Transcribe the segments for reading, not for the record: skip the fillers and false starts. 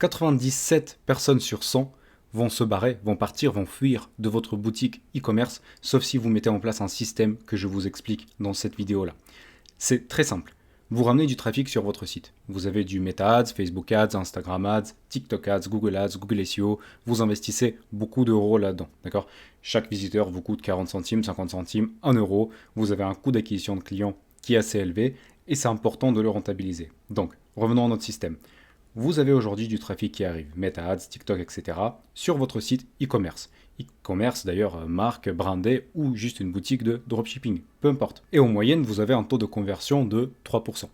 97 personnes sur 100 vont se barrer, vont partir, vont fuir de votre boutique e-commerce, sauf si vous mettez en place un système que je vous explique dans cette vidéo-là. C'est très simple. Vous ramenez du trafic sur votre site. Vous avez du Meta Ads, Facebook Ads, Instagram Ads, TikTok Ads, Google Ads, Google SEO. Vous investissez beaucoup d'euros là-dedans, d'accord? Chaque visiteur vous coûte 40 centimes, 50 centimes, 1 euro. Vous avez un coût d'acquisition de clients qui est assez élevé et c'est important de le rentabiliser. Donc, revenons à notre système. Vous avez aujourd'hui du trafic qui arrive, Meta Ads, TikTok, etc. sur votre site e-commerce. E-commerce d'ailleurs, marque, brandé ou juste une boutique de dropshipping, peu importe. Et en moyenne, vous avez un taux de conversion de 3%.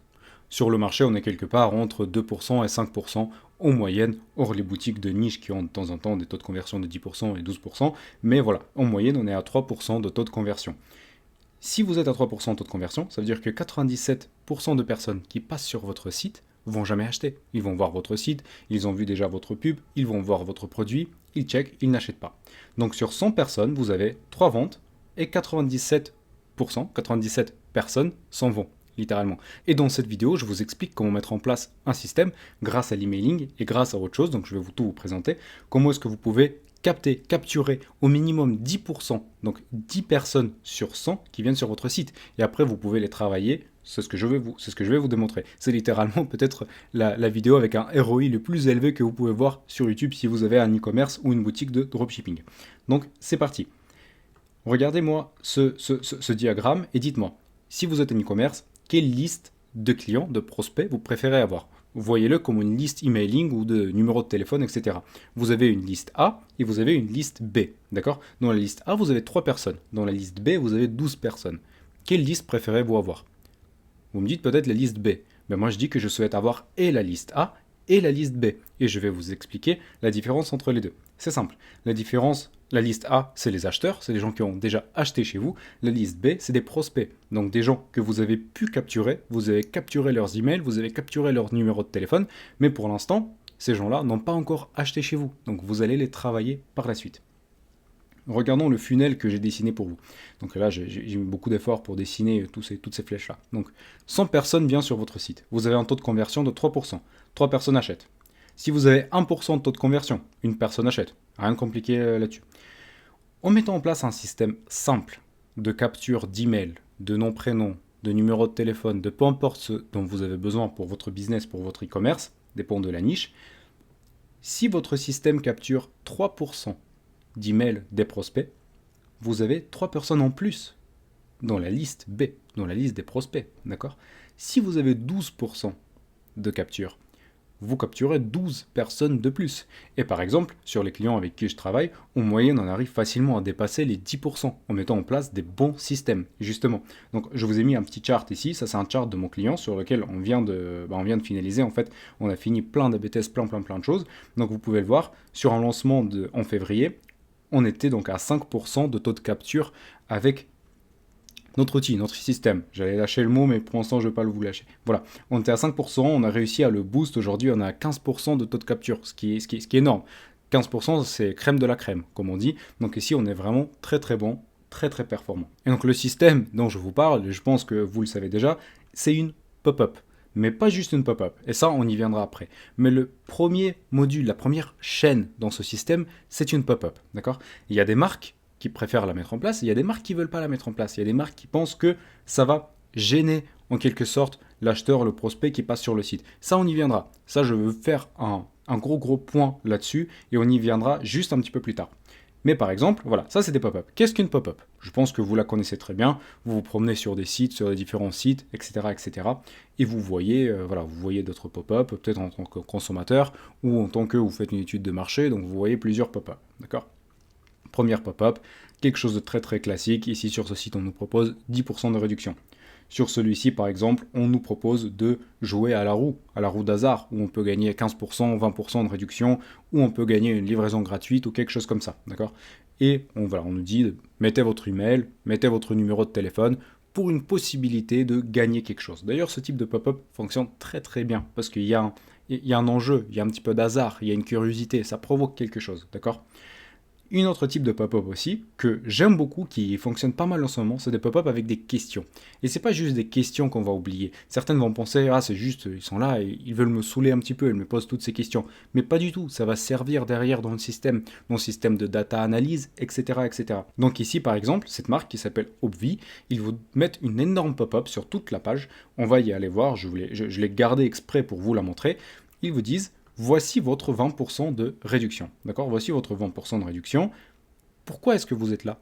Sur le marché, on est quelque part entre 2% et 5% en moyenne, hors les boutiques de niche qui ont de temps en temps des taux de conversion de 10% et 12%. Mais voilà, en moyenne, on est à 3% de taux de conversion. Si vous êtes à 3% de taux de conversion, ça veut dire que 97% de personnes qui passent sur votre site vont jamais acheter. Ils vont voir votre site, ils ont vu déjà votre pub, ils vont voir votre produit, ils checkent, ils n'achètent pas. Donc sur 100 personnes, vous avez 3 ventes et 97%, 97 personnes s'en vont, littéralement. Et dans cette vidéo, je vous explique comment mettre en place un système grâce à l'emailing et grâce à autre chose, donc je vais tout vous présenter, comment est-ce que vous pouvez capturer au minimum 10%, donc 10 personnes sur 100 qui viennent sur votre site. Et après, vous pouvez les travailler. C'est ce que je vais vous démontrer. C'est littéralement peut-être la vidéo avec un ROI le plus élevé que vous pouvez voir sur YouTube si vous avez un e-commerce ou une boutique de dropshipping. Donc, c'est parti. Regardez-moi ce diagramme et dites-moi, si vous êtes un e-commerce, quelle liste de clients, de prospects vous préférez avoir? Voyez-le comme une liste emailing ou de numéro de téléphone, etc. Vous avez une liste A et vous avez une liste B. D'accord? Dans la liste A, vous avez 3 personnes. Dans la liste B, vous avez 12 personnes. Quelle liste préférez-vous avoir? Vous me dites peut-être la liste B. Mais moi, je dis que je souhaite avoir et la liste A et la liste B. Et je vais vous expliquer la différence entre les deux. C'est simple. La différence, la liste A, c'est les acheteurs, c'est les gens qui ont déjà acheté chez vous. La liste B, c'est des prospects. Donc des gens que vous avez pu capturer, vous avez capturé leurs emails, vous avez capturé leur numéro de téléphone, mais pour l'instant, ces gens-là n'ont pas encore acheté chez vous. Donc vous allez les travailler par la suite. Regardons le funnel que j'ai dessiné pour vous. Donc là, j'ai mis beaucoup d'efforts pour dessiner toutes ces flèches-là. Donc 100 personnes viennent sur votre site. Vous avez un taux de conversion de 3%. 3 personnes achètent. Si vous avez 1% de taux de conversion, une personne achète. Rien de compliqué là-dessus. En mettant en place un système simple de capture d'email, de nom, prénom, de numéro de téléphone, de peu importe ce dont vous avez besoin pour votre business, pour votre e-commerce, dépend de la niche, si votre système capture 3% d'emails des prospects, vous avez 3 personnes en plus dans la liste B, dans la liste des prospects, d'accord? Si vous avez 12% de capture, vous capturez 12 personnes de plus. Et par exemple, sur les clients avec qui je travaille, en moyenne, on arrive facilement à dépasser les 10% en mettant en place des bons systèmes, justement. Donc, je vous ai mis un petit chart ici. Ça, c'est un chart de mon client sur lequel on vient de finaliser. En fait, on a fini plein d'AB tests, plein de choses. Donc, vous pouvez le voir, sur un lancement en février, on était donc à 5% de taux de capture avec notre outil, notre système. J'allais lâcher le mot, mais pour l'instant, je ne vais pas vous lâcher. Voilà, on était à 5%, on a réussi à le boost. Aujourd'hui, on est à 15% de taux de capture, ce qui est énorme. 15%, c'est crème de la crème, comme on dit. Donc ici, on est vraiment très bon, très performant. Et donc le système dont je vous parle, je pense que vous le savez déjà, c'est une pop-up. Mais pas juste une pop-up. Et ça, on y viendra après. Mais le premier module, la première chaîne dans ce système, c'est une pop-up. D'accord? Il y a des marques qui préfèrent la mettre en place, il y a des marques qui ne veulent pas la mettre en place. Il y a des marques qui pensent que ça va gêner en quelque sorte l'acheteur, le prospect qui passe sur le site. Ça, on y viendra. Ça, je veux faire un gros point là-dessus et on y viendra juste un petit peu plus tard. Mais par exemple, voilà, ça c'est des pop-up. Qu'est-ce qu'une pop-up? Je pense que vous la connaissez très bien. Vous vous promenez sur des sites, sur des différents sites, etc. Et vous voyez, vous voyez d'autres pop-up, peut-être en tant que consommateur ou en tant que vous faites une étude de marché. Donc vous voyez plusieurs pop-up, d'accord? Première pop-up, quelque chose de très classique. Ici sur ce site, on nous propose 10% de réduction. Sur celui-ci, par exemple, on nous propose de jouer à la roue d'hasard, où on peut gagner 15%, 20% de réduction, ou on peut gagner une livraison gratuite ou quelque chose comme ça, d'accord? Et on nous dit, mettez votre email, mettez votre numéro de téléphone pour une possibilité de gagner quelque chose. D'ailleurs, ce type de pop-up fonctionne très bien, parce qu'il y a un enjeu, il y a un petit peu d'hasard, il y a une curiosité, ça provoque quelque chose, d'accord? Une autre type de pop-up aussi, que j'aime beaucoup, qui fonctionne pas mal en ce moment, c'est des pop-up avec des questions. Et c'est pas juste des questions qu'on va oublier. Certaines vont penser, ah c'est juste, ils sont là et ils veulent me saouler un petit peu, ils me posent toutes ces questions. Mais pas du tout, ça va servir derrière dans le système de data analyse, etc., etc. Donc ici par exemple, cette marque qui s'appelle Obvi, ils vous mettent une énorme pop-up sur toute la page. On va y aller voir, je l'ai gardé exprès pour vous la montrer. Ils vous disent, voici votre 20% de réduction. D'accord? Voici votre 20% de réduction. Pourquoi est-ce que vous êtes là?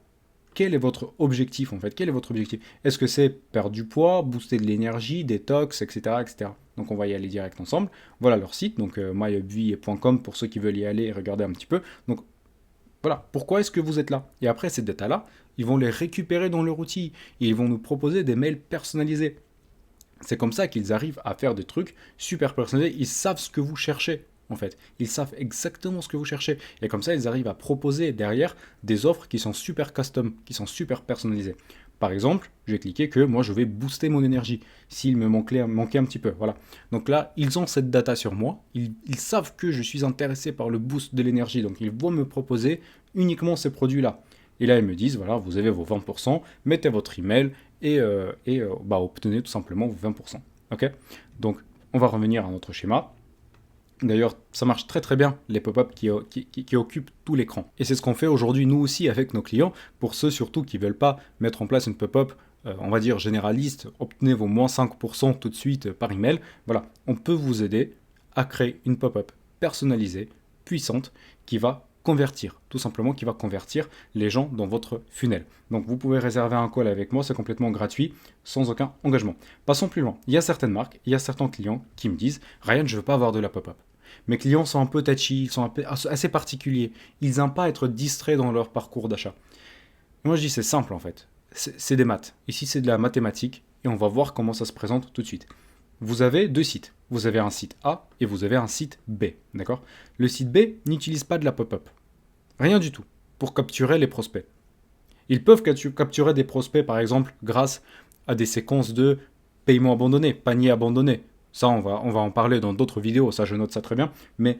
Quel est votre objectif en fait? Quel est votre objectif? Est-ce que c'est perdre du poids, booster de l'énergie, détox, etc., etc. Donc on va y aller direct ensemble. Voilà leur site, donc myobvi.com pour ceux qui veulent y aller et regarder un petit peu. Donc voilà, pourquoi est-ce que vous êtes là? Et après ces data-là, ils vont les récupérer dans leur outil et ils vont nous proposer des mails personnalisés. C'est comme ça qu'ils arrivent à faire des trucs super personnalisés. Ils savent ce que vous cherchez, en fait. Ils savent exactement ce que vous cherchez. Et comme ça, ils arrivent à proposer derrière des offres qui sont super custom, qui sont super personnalisées. Par exemple, je vais cliquer que moi, je vais booster mon énergie, s'il me manquait un petit peu. Voilà. Donc là, ils ont cette data sur moi. Ils savent que je suis intéressé par le boost de l'énergie. Donc, ils vont me proposer uniquement ces produits-là. Et là, ils me disent, voilà, vous avez vos 20%, mettez votre email et obtenez tout simplement vos 20%. Ok? Donc, on va revenir à notre schéma. D'ailleurs, ça marche très très bien, les pop-up qui occupent tout l'écran. Et c'est ce qu'on fait aujourd'hui, nous aussi, avec nos clients, pour ceux surtout qui ne veulent pas mettre en place une pop-up, on va dire généraliste, obtenez vos moins 5% tout de suite par email. Voilà, on peut vous aider à créer une pop-up personnalisée, puissante, qui va convertir, tout simplement qui va convertir les gens dans votre funnel. Donc vous pouvez réserver un call avec moi, c'est complètement gratuit, sans aucun engagement. Passons plus loin. Il y a certaines marques, il y a certains clients qui me disent, Ryan, je ne veux pas avoir de la pop-up. Mes clients sont un peu touchy, ils sont assez particuliers, ils n'aiment pas être distraits dans leur parcours d'achat. Moi je dis c'est simple en fait, c'est des maths. Ici c'est de la mathématique et on va voir comment ça se présente tout de suite. Vous avez deux sites. Vous avez un site A et vous avez un site B, d'accord? Le site B n'utilise pas de la pop-up. Rien du tout, pour capturer les prospects. Ils peuvent capturer des prospects, par exemple, grâce à des séquences de paiement abandonné, panier abandonné. Ça, on va en parler dans d'autres vidéos, ça je note ça très bien. Mais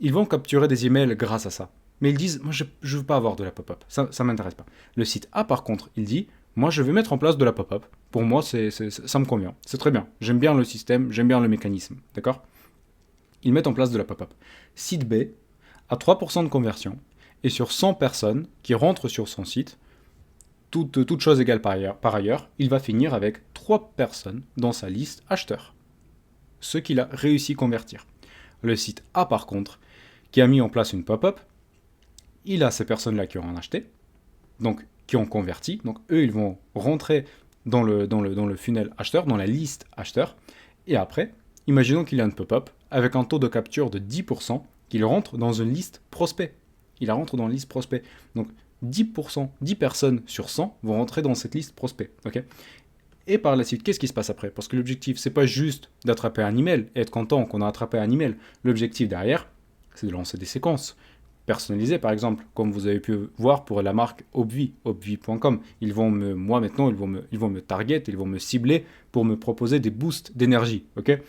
ils vont capturer des emails grâce à ça. Mais ils disent, moi je ne veux pas avoir de la pop-up, ça ne m'intéresse pas. Le site A, par contre, il dit, moi je vais mettre en place de la pop-up. Pour moi, ça me convient, c'est très bien. J'aime bien le système, j'aime bien le mécanisme, d'accord? Ils mettent en place de la pop-up. Site B a 3% de conversion, et sur 100 personnes qui rentrent sur son site, toute chose égale par ailleurs, il va finir avec 3 personnes dans sa liste acheteurs. Ce qu'il a réussi à convertir. Le site A par contre, qui a mis en place une pop-up, il a ces personnes-là qui ont acheté, donc qui ont converti, donc eux ils vont rentrer dans le funnel acheteur, dans la liste acheteur, et après, imaginons qu'il y a une pop-up avec un taux de capture de 10%, qu'il rentre dans une liste prospect. Il rentre dans la liste prospect. Donc 10%, 10 personnes sur 100 vont rentrer dans cette liste prospect. Okay, et par la suite, qu'est-ce qui se passe après? Parce que l'objectif, c'est pas juste d'attraper un email et être content qu'on a attrapé un email. L'objectif derrière, c'est de lancer des séquences personnalisées, par exemple, comme vous avez pu voir pour la marque Obvi, obvi.com. Ils vont me target, ils vont me cibler pour me proposer des boosts d'énergie. Ok,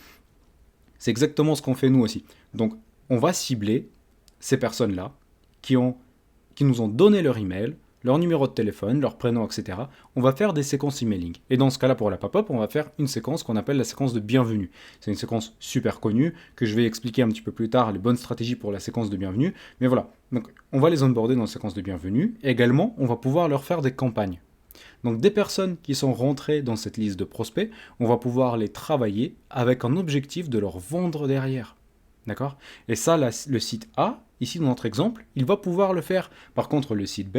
c'est exactement ce qu'on fait nous aussi. Donc, on va cibler ces personnes-là qui nous ont donné leur email, leur numéro de téléphone, leur prénom, etc. On va faire des séquences emailing. Et dans ce cas-là, pour la pop-up, on va faire une séquence qu'on appelle la séquence de bienvenue. C'est une séquence super connue, que je vais expliquer un petit peu plus tard, les bonnes stratégies pour la séquence de bienvenue. Mais voilà, donc on va les onboarder dans la séquence de bienvenue. Et également, on va pouvoir leur faire des campagnes. Donc des personnes qui sont rentrées dans cette liste de prospects, on va pouvoir les travailler avec un objectif de leur vendre derrière. D'accord? Et ça, le site A, ici dans notre exemple, il va pouvoir le faire. Par contre, le site B,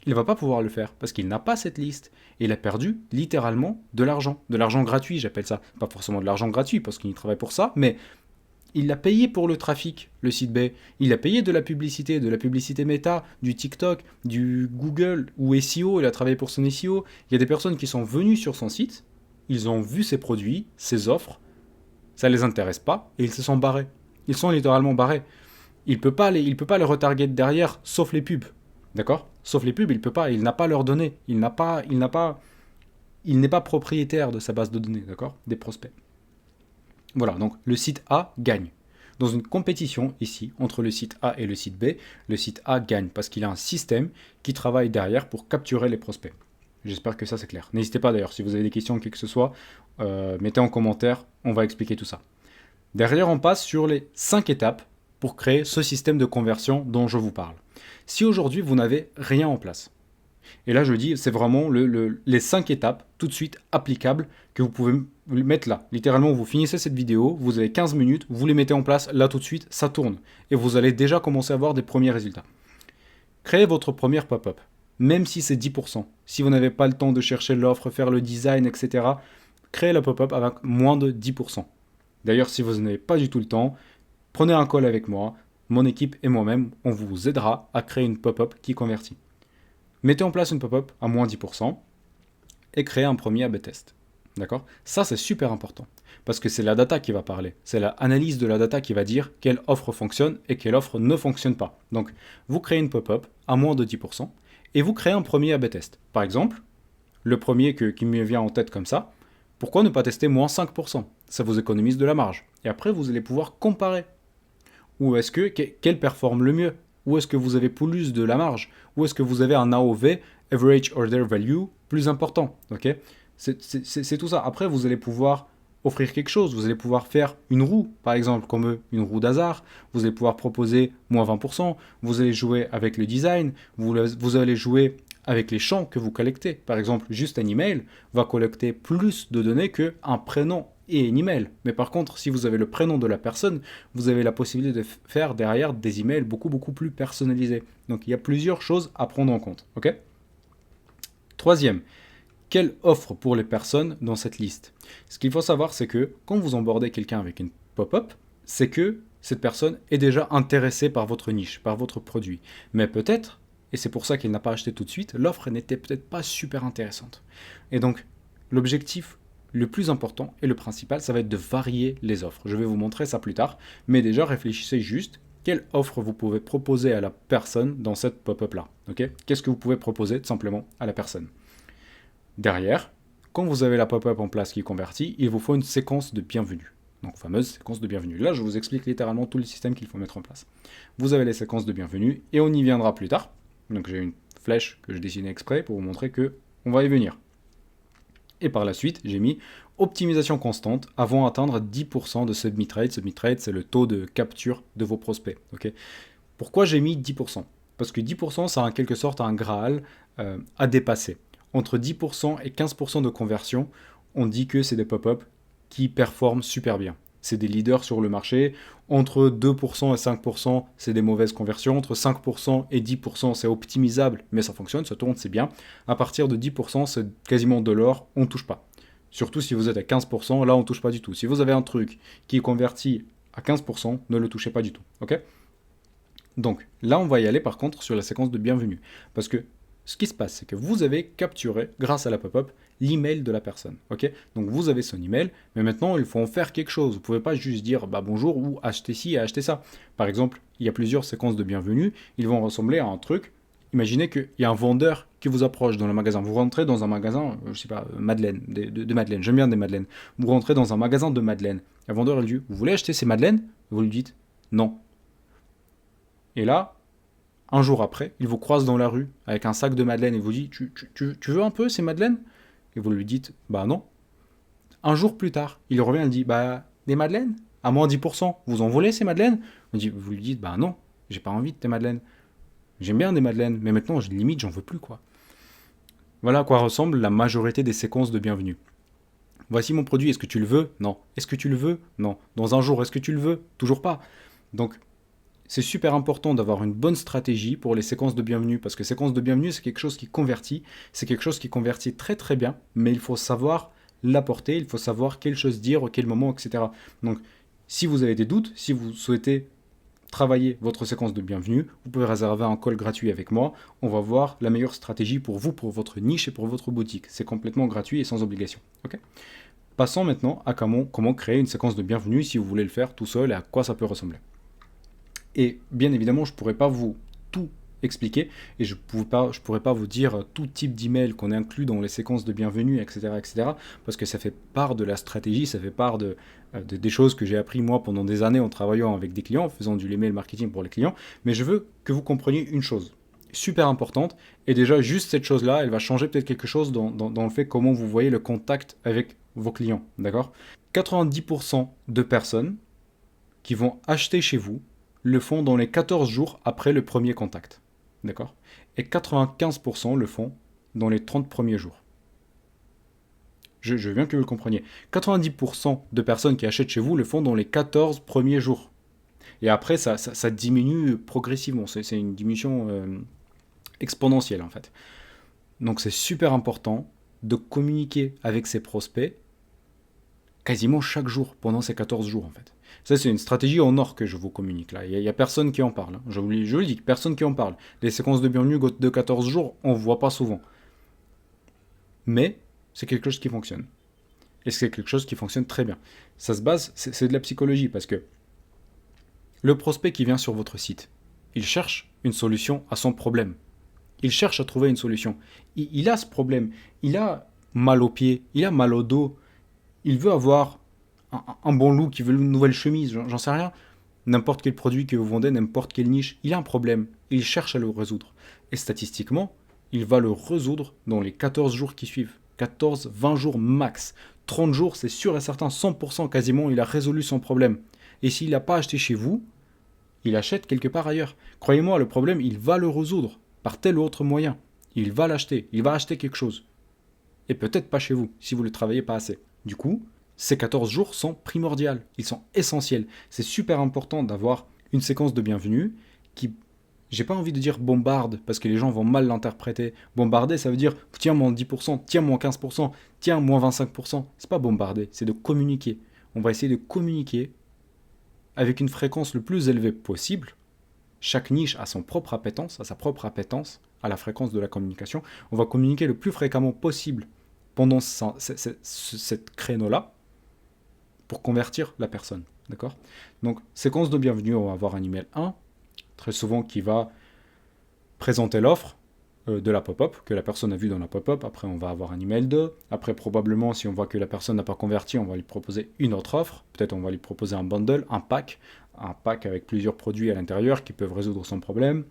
il ne va pas pouvoir le faire parce qu'il n'a pas cette liste. Et il a perdu littéralement de l'argent gratuit, j'appelle ça. Pas forcément de l'argent gratuit parce qu'il travaille pour ça, mais il a payé pour le trafic, le site B. Il a payé de la publicité méta, du TikTok, du Google ou SEO. Il a travaillé pour son SEO. Il y a des personnes qui sont venues sur son site, ils ont vu ses produits, ses offres, ça ne les intéresse pas et ils se sont barrés. Ils sont littéralement barrés. Il peut pas les retarget derrière, sauf les pubs. D'accord? Sauf les pubs, il peut pas, il n'a pas leurs données. Il n'est pas propriétaire de sa base de données, d'accord? Des prospects. Voilà, donc le site A gagne. dans une compétition ici entre le site A et le site B, le site A gagne parce qu'il a un système qui travaille derrière pour capturer les prospects. J'espère que ça c'est clair. N'hésitez pas d'ailleurs, si vous avez des questions, quoi que ce soit, mettez en commentaire, on va expliquer tout ça. Derrière, on passe sur les 5 étapes pour créer ce système de conversion dont je vous parle. Si aujourd'hui vous n'avez rien en place, et là je dis c'est vraiment les 5 étapes tout de suite applicables que vous pouvez mettre là. Littéralement vous finissez cette vidéo, vous avez 15 minutes, vous les mettez en place là tout de suite, ça tourne. Et vous allez déjà commencer à voir des premiers résultats. Créez votre première pop-up, même si c'est 10%. Si vous n'avez pas le temps de chercher l'offre, faire le design, etc., créez la pop-up avec moins de 10%. D'ailleurs, si vous n'avez pas du tout le temps, prenez un call avec moi, mon équipe et moi-même, on vous aidera à créer une pop-up qui convertit. Mettez en place une pop-up à moins 10% et créez un premier A/B test. D'accord ? Ça, c'est super important parce que c'est la data qui va parler. C'est l'analyse de la data qui va dire quelle offre fonctionne et quelle offre ne fonctionne pas. Donc, vous créez une pop-up à moins de 10% et vous créez un premier A/B test. Par exemple, le premier qui me vient en tête comme ça, pourquoi ne pas tester moins 5%? Ça vous économise de la marge. Et après, vous allez pouvoir comparer. Ou est-ce que, quel performe le mieux? Où est-ce que vous avez plus de la marge? Où est-ce que vous avez un AOV, Average Order Value, plus important? Okay, c'est tout ça. Après, vous allez pouvoir offrir quelque chose. Vous allez pouvoir faire une roue, par exemple, comme une roue d'hasard. Vous allez pouvoir proposer moins 20%. Vous allez jouer avec le design. Vous allez jouer avec les champs que vous collectez. Par exemple, juste un email va collecter plus de données qu'un prénom et un email. Mais par contre, si vous avez le prénom de la personne, vous avez la possibilité de faire derrière des emails beaucoup plus personnalisés. Donc il y a plusieurs choses à prendre en compte. Ok ? Troisième, quelle offre pour les personnes dans cette liste? Ce qu'il faut savoir, c'est que quand vous embordez quelqu'un avec une pop-up, c'est que cette personne est déjà intéressée par votre niche, par votre produit. Mais peut-être, et c'est pour ça qu'il n'a pas acheté tout de suite, l'offre n'était peut-être pas super intéressante. Et donc, l'objectif le plus important et le principal, ça va être de varier les offres. Je vais vous montrer ça plus tard, mais déjà réfléchissez juste quelle offre vous pouvez proposer à la personne dans cette pop-up là. Okay ? Qu'est-ce que vous pouvez proposer tout simplement à la personne? Derrière, quand vous avez la pop-up en place qui convertit, il vous faut une séquence de bienvenue. Donc fameuse séquence de bienvenue. Là, je vous explique littéralement tout le système qu'il faut mettre en place. Vous avez les séquences de bienvenue et on y viendra plus tard. Donc j'ai une flèche que je dessinais exprès pour vous montrer que on va y venir. Et par la suite, j'ai mis optimisation constante avant d'atteindre 10% de submit rate. Submit rate, c'est le taux de capture de vos prospects. Okay ? Pourquoi j'ai mis 10%? Parce que 10%, ça a en quelque sorte un Graal à dépasser. Entre 10% et 15% de conversion, on dit que c'est des pop-up qui performent super bien. C'est des leaders sur le marché. Entre 2% et 5%, c'est des mauvaises conversions. Entre 5% et 10%, c'est optimisable, mais ça fonctionne, ça tourne, c'est bien. À partir de 10%, c'est quasiment de l'or, on ne touche pas. Surtout si vous êtes à 15%, là, on ne touche pas du tout. Si vous avez un truc qui est converti à 15%, ne le touchez pas du tout. Ok ? Donc, là, on va y aller par contre sur la séquence de bienvenue. Parce que ce qui se passe, c'est que vous avez capturé, grâce à la pop-up, l'email de la personne. Okay ? Donc vous avez son email, mais maintenant il faut en faire quelque chose. Vous ne pouvez pas juste dire bonjour ou acheter ci et acheter ça. Par exemple, il y a plusieurs séquences de bienvenue, ils vont ressembler à un truc. Imaginez qu'il y a un vendeur qui vous approche dans le magasin. Vous rentrez dans un magasin, je sais pas, Madeleine, de Madeleine. J'aime bien des Madeleines. Vous rentrez dans un magasin de Madeleine. Le vendeur il dit, vous voulez acheter ces Madeleines? Vous lui dites, non. Et là, un jour après, il vous croise dans la rue avec un sac de madeleine et vous dit tu veux un peu ces madeleines? Et vous lui dites non. Un jour plus tard, il revient et dit des madeleines à moins 10%, vous en voulez ces madeleines? Vous lui dites non, j'ai pas envie de tes madeleines. J'aime bien des madeleines, mais maintenant limite j'en veux plus quoi. Voilà à quoi ressemble la majorité des séquences de bienvenue. Voici mon produit, est-ce que tu le veux? Non. Est-ce que tu le veux? Non. Dans un jour, est-ce que tu le veux? Toujours pas. Donc c'est super important d'avoir une bonne stratégie pour les séquences de bienvenue, parce que séquence de bienvenue, c'est quelque chose qui convertit, c'est quelque chose qui convertit très très bien, mais il faut savoir l'apporter, il faut savoir quelle chose dire, à quel moment, etc. Donc, si vous avez des doutes, si vous souhaitez travailler votre séquence de bienvenue, vous pouvez réserver un call gratuit avec moi, on va voir la meilleure stratégie pour vous, pour votre niche et pour votre boutique. C'est complètement gratuit et sans obligation. Okay ? Passons maintenant à comment créer une séquence de bienvenue si vous voulez le faire tout seul et à quoi ça peut ressembler. Et bien évidemment, je ne pourrais pas vous tout expliquer et je pourrais pas vous dire tout type d'email qu'on inclut dans les séquences de bienvenue, etc., parce que ça fait part de la stratégie, ça fait part des choses que j'ai appris moi pendant des années en travaillant avec des clients, en faisant du email marketing pour les clients, mais je veux que vous compreniez une chose super importante, et déjà juste cette chose-là, elle va changer peut-être quelque chose dans le fait comment vous voyez le contact avec vos clients, d'accord? 90% de personnes qui vont acheter chez vous le font dans les 14 jours après le premier contact. D'accord? Et 95% le font dans les 30 premiers jours. Je veux bien que vous le compreniez. 90% de personnes qui achètent chez vous le font dans les 14 premiers jours. Et après, ça diminue progressivement. C'est une diminution exponentielle, en fait. Donc, c'est super important de communiquer avec ses prospects quasiment chaque jour, pendant ces 14 jours, en fait. Ça, c'est une stratégie en or que je vous communique, là. Il n'y a personne qui en parle. Hein. Je vous le dis, personne qui en parle. Les séquences de bienvenue de 14 jours, on ne voit pas souvent. Mais c'est quelque chose qui fonctionne. Et c'est quelque chose qui fonctionne très bien. Ça se base, c'est de la psychologie, parce que le prospect qui vient sur votre site, il cherche une solution à son problème. Il cherche à trouver une solution. Il a ce problème. Il a mal aux pieds, il a mal au dos. Il veut avoir un bon look, il veut une nouvelle chemise, j'en sais rien. N'importe quel produit que vous vendez, n'importe quelle niche, il a un problème. Il cherche à le résoudre. Et statistiquement, il va le résoudre dans les 14 jours qui suivent. 14, 20 jours max. 30 jours, c'est sûr et certain, 100% quasiment, il a résolu son problème. Et s'il n'a pas acheté chez vous, il achète quelque part ailleurs. Croyez-moi, le problème, il va le résoudre par tel ou autre moyen. Il va l'acheter, il va acheter quelque chose. Et peut-être pas chez vous, si vous ne le travaillez pas assez. Du coup, ces 14 jours sont primordiaux, ils sont essentiels. C'est super important d'avoir une séquence de bienvenue qui, j'ai pas envie de dire bombarde, parce que les gens vont mal l'interpréter. Bombarder, ça veut dire tiens moins 10%, tiens moins 15%, tiens moins 25%. C'est pas bombarder, c'est de communiquer. On va essayer de communiquer avec une fréquence le plus élevée possible. Chaque niche a son propre appétence, a sa propre appétence à la fréquence de la communication. On va communiquer le plus fréquemment possible pendant cette créneau-là pour convertir la personne. D'accord? Donc, séquence de bienvenue, on va avoir un email 1, très souvent qui va présenter l'offre de la pop-up, que la personne a vue dans la pop-up. Après, on va avoir un email 2. Après, probablement, si on voit que la personne n'a pas converti, on va lui proposer une autre offre. Peut-être on va lui proposer un bundle, un pack avec plusieurs produits à l'intérieur qui peuvent résoudre son problème.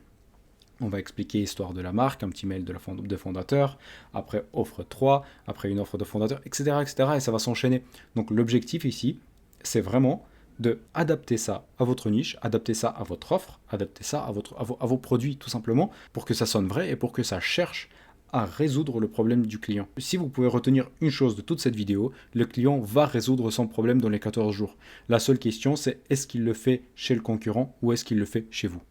On va expliquer l'histoire de la marque, un petit mail de fondateur, après offre 3, après une offre de fondateur, etc., etc. Et ça va s'enchaîner. Donc l'objectif ici, c'est vraiment de adapter ça à votre niche, adapter ça à votre offre, adapter ça à vos produits tout simplement, pour que ça sonne vrai et pour que ça cherche à résoudre le problème du client. Si vous pouvez retenir une chose de toute cette vidéo, le client va résoudre son problème dans les 14 jours. La seule question, c'est est-ce qu'il le fait chez le concurrent ou est-ce qu'il le fait chez vous ?